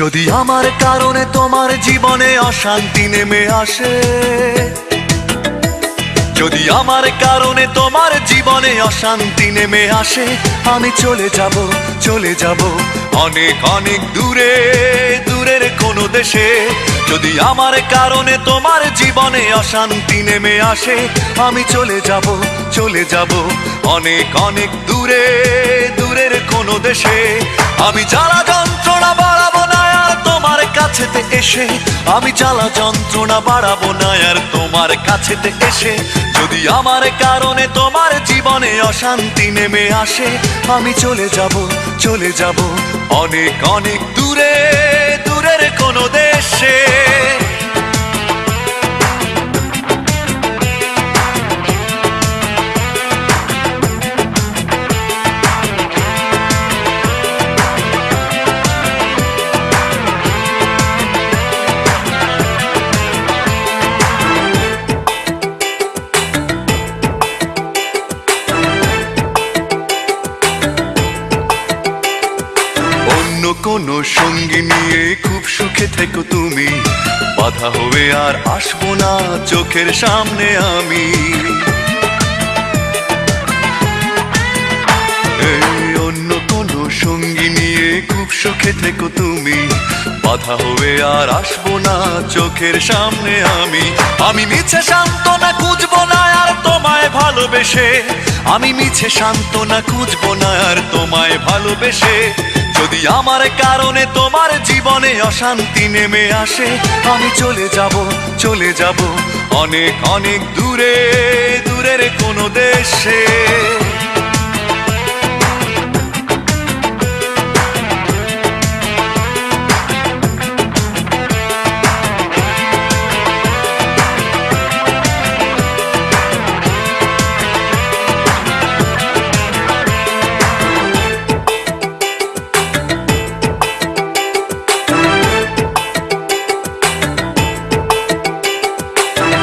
যদি আমার কারণে তোমার জীবনে অশান্তি নেমে আসে, যদি আমার কারণে তোমার জীবনে অশান্তি নেমে আসে, আমি চলে যাব, চলে যাব অনেক অনেক দূরে, দূরের কোনো দেশে। যদি আমার কারণে তোমার জীবনে অশান্তি নেমে আসে, আমি চলে যাব, চলে যাব অনেক অনেক দূরে, দূরের কোনো দেশে। আমি জ্বালা যন্ত্রণা বাড়াবো না আর তোমার কাছেতে এসে, আমি জ্বালা যন্ত্রণা বাড়াবো না আর তোমার কাছেতে এসে। যদি আমার কারণে তোমার জীবনে অশান্তি নেমে আসে, আমি চলে যাব, চলে যাব অনেক অনেক দূরে, দূরের কোনো দেশে। কোনো সঙ্গী নিয়ে খুব সুখে থেকো তুমি, বাধা হয়ে আর আসবো না চোখের সামনে আমি। অন্য কোনো সঙ্গী নিয়ে খুব সুখে থেকো তুমি, বাধা হয়ে আর আসবো না চোখের সামনে আমি। আমি মিছে সান্ত্বনা খুঁজবো না আর তোমায় ভালোবেসে, আমি মিছে সান্ত্বনা খুঁজবো না আর তোমায় ভালোবেসে। যদি আমার কারণে তোমার জীবনে অশান্তি নেমে আসে, আমি চলে যাব, চলে যাব অনেক অনেক দূরে, দূরের কোনো দেশে।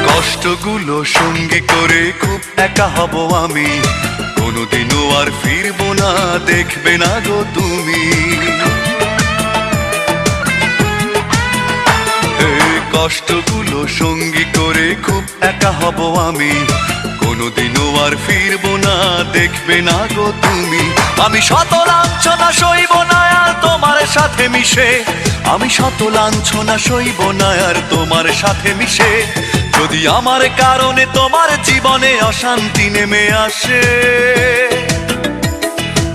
কষ্টগুলো সঙ্গী করে খুব একা হব আমি, কোনোদিনও আর ফিরবো না দেখবে না গো তুমি। কষ্টগুলো সঙ্গী করে খুব একা হব আমি, কোনোদিনও আর ফিরবো না দেখবে না গো তুমি। আমি শত লাঞ্ছনা সইব না আর তোমার সাথে মিশে, আমি শত লাঞ্ছনা সইব না আর তোমার সাথে মিশে। যদি আমার কারণে তোমার জীবনে অশান্তি নেমে আসে,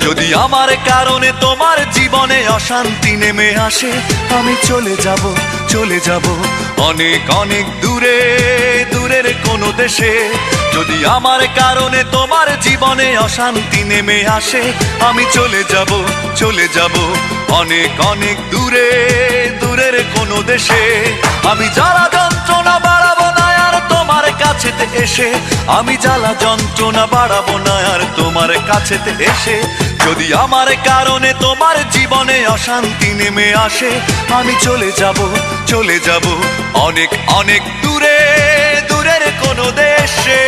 যদি আমার কারণে তোমার জীবনে অশান্তি নেমে আসে, আমি চলে যাব, চলে যাব অনেক অনেক দূরে, দূরের কোনো দেশে। যদি আমার কারণে তোমার জীবনে অশান্তি নেমে আসে, আমি চলে যাব, চলে যাব অনেক অনেক দূরে, দূরের কোনো দেশে। আমি জ্বালা যন্ত্রণা বাড়াবো না আর তোমার কাছেতে এসে, আমি জ্বালা যন্ত্রণা বাড়াবো না আর তোমার কাছেতে এসে। যদি আমার কারণে তোমার জীবনে অশান্তি নেমে আসে, আমি চলে যাব, চলে যাব অনেক অনেক দূরে, দূরের কোনো দেশে।